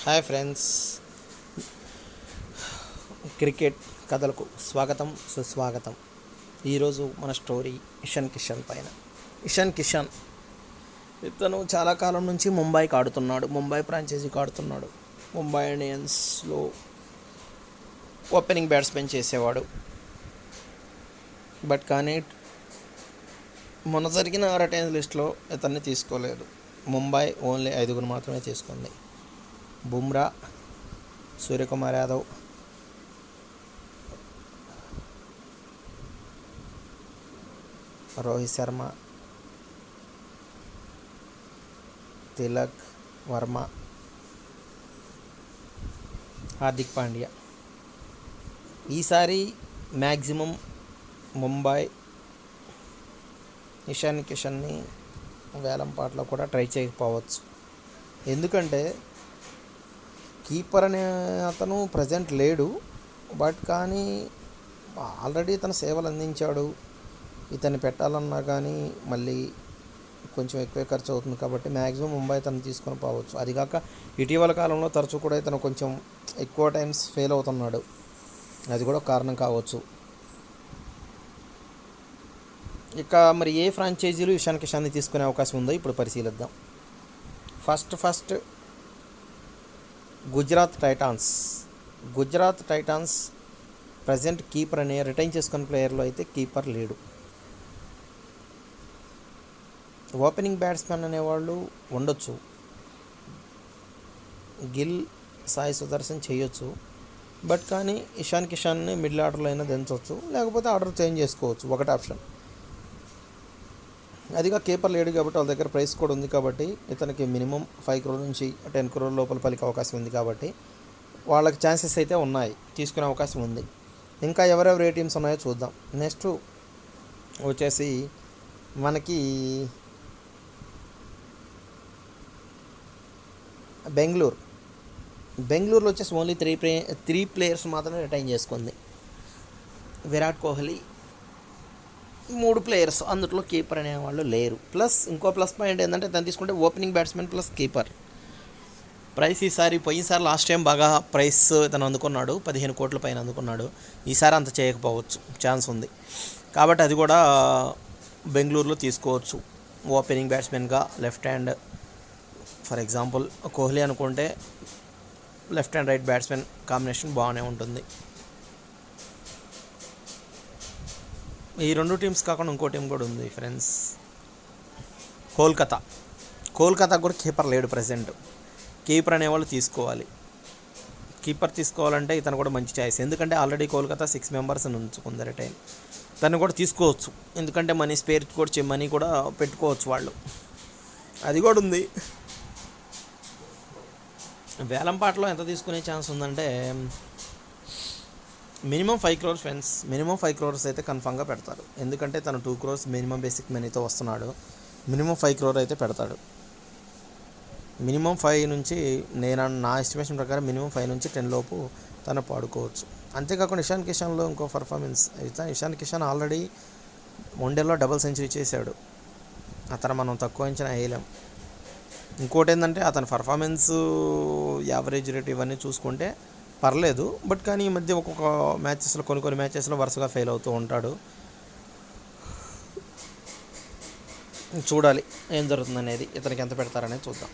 Hi friends, cricket కథలకు స్వాగతం సుస్వాగతం. ఈరోజు మన స్టోరీ ఇషాన్ కిషన్ పైన. ఇషాన్ కిషన్ ఇతను చాలా కాలం నుంచి ముంబైకి ఆడుతున్నాడు, ముంబై ఫ్రాంచైజీకి ఆడుతున్నాడు. ముంబై ఇండియన్స్లో ఓపెనింగ్ బ్యాట్స్మెన్ చేసేవాడు. బట్ కానీ మొన్న జరిగిన రిటైర్స్ లిస్ట్లో ఇతన్ని తీసుకోలేదు. ముంబై ఓన్లీ 5 మాత్రమే తీసుకుంది. బుమ్రా, సూర్యకుమార్ యాదవ్, రోహిత్ శర్మ, తిలక్ వర్మ, హార్దిక్ పాండ్యా. ఈసారి మ్యాక్సిమం ముంబై ఇషాన్ కిషన్ని వేలంపాట్లో కూడా ట్రై చేయకపోవచ్చు. ఎందుకంటే కీపర్ అనే అతను ప్రజెంట్ లేడు. బట్ కానీ ఆల్రెడీ ఇతను సేవలు అందించాడు. ఇతన్ని పెట్టాలన్నా కానీ మళ్ళీ కొంచెం ఎక్కువ ఖర్చు అవుతుంది. కాబట్టి మ్యాక్సిమం ముంబై తను తీసుకొని పోవచ్చు. అదిగాక ఇటీవల కాలంలో తరచూ కూడా ఇతను కొంచెం ఎక్కువ టైమ్స్ ఫెయిల్ అవుతున్నాడు. అది కూడా కారణం కావచ్చు. ఇక మరి ఏ ఫ్రాంచైజీలు ఇషాన్ కిషన్ని తీసుకునే అవకాశం ఉందో ఇప్పుడు పరిశీలిద్దాం. First Gujarat Titans present keeper అనే రిటైన్ చేసుకున్న ప్లేయర్లో అయితే కీపర్ లేడు. ఓపెనింగ్ బ్యాట్స్మెన్ అనేవాళ్ళు ఉండొచ్చు. గిల్, సాయి సుదర్శన్ చేయొచ్చు. బట్ కానీ ఇషాన్ కిషన్ని మిడిల్ ఆర్డర్లో అయినా దించవచ్చు, లేకపోతే ఆర్డర్ చేంజ్ చేసుకోవచ్చు. ఒకటి ఆప్షన్. అదిగా కీపర్ లేడు కాబట్టి వాళ్ళ దగ్గర ప్రైస్ కూడా ఉంది. కాబట్టి ఇతనికి మినిమం 5 crore నుంచి 10 crore లోపల పలికే అవకాశం ఉంది. కాబట్టి వాళ్ళకి ఛాన్సెస్ అయితే ఉన్నాయి, తీసుకునే అవకాశం ఉంది. ఇంకా ఎవరెవరు ఏ టీమ్స్ ఉన్నాయో చూద్దాం. నెక్స్ట్ వచ్చేసి మనకి బెంగళూరులో వచ్చేసి ఓన్లీ 3 players మాత్రమే రిటైన్ చేసుకుంది. విరాట్ కోహ్లీ, 3 players, అందులో కీపర్ అనేవాళ్ళు లేరు. ప్లస్ ఇంకో ప్లస్ పాయింట్ ఏంటంటే తను తీసుకుంటే opening batsmen plus keeper. Price పోయినసారి లాస్ట్ టైం బాగా ప్రైస్ తను అందుకున్నాడు, 15 కోట్ల పైన అందుకున్నాడు. ఈసారి అంత చేయకపోవచ్చు, ఛాన్స్ ఉంది. కాబట్టి అది కూడా బెంగళూరులో తీసుకోవచ్చు. ఓపెనింగ్ బ్యాట్స్మెన్గా left hand, for example Kohli అనుకుంటే left hand right batsmen combination బాగానే ఉంటుంది. ఈ 2 టీమ్స్ కాకుండా ఇంకో టీం కూడా ఉంది ఫ్రెండ్స్, కోల్కతా కూడా కీపర్ లేడు ప్రజెంట్. కీపర్ అనేవాళ్ళు తీసుకోవాలి. కీపర్ తీసుకోవాలంటే ఇతను కూడా మంచి ఛాయిస్. ఎందుకంటే ఆల్రెడీ కోల్కతా 6 members ఉంచుకుంది రిటైన్. తను కూడా తీసుకోవచ్చు, ఎందుకంటే మనీ కూడా పెట్టుకోవచ్చు వాళ్ళు. అది కూడా ఉంది. వేలంపాటలో ఎంత తీసుకునే ఛాన్స్ ఉందంటే minimum 5 crores friends. Minimum 5 crores అయితే కన్ఫామ్గా పెడతారు. ఎందుకంటే తను 2 crores మినిమం బేసిక్ మనీతో వస్తున్నాడు. మినిమం 5 crore అయితే పెడతాడు. మినిమం 5 నుంచి నా ఎస్టిమేషన్ ప్రకారం మినిమం 5 నుంచి 10 లోపు తను పాడుకోవచ్చు. అంతేకాకుండా ఇషాన్ కిషన్లో ఇంకో పర్ఫార్మెన్స్, ఇషాన్ కిషన్ ఆల్రెడీ వన్డేలో డబుల్ సెంచరీ చేశాడు. అతను మనం తక్కువ అంచనా వేయలేం. ఇంకోటి ఏంటంటే అతని పర్ఫార్మెన్స్, యావరేజ్ రేట్ ఇవన్నీ చూసుకుంటే పర్లేదు. బట్ కానీ ఈ మధ్య కొన్ని మ్యాచెస్లో వరుసగా ఫెయిల్ అవుతూ ఉంటాడు. చూడాలి ఏం జరుగుతుందనేది, ఇతనికి ఎంత పెడతారనేది చూద్దాం.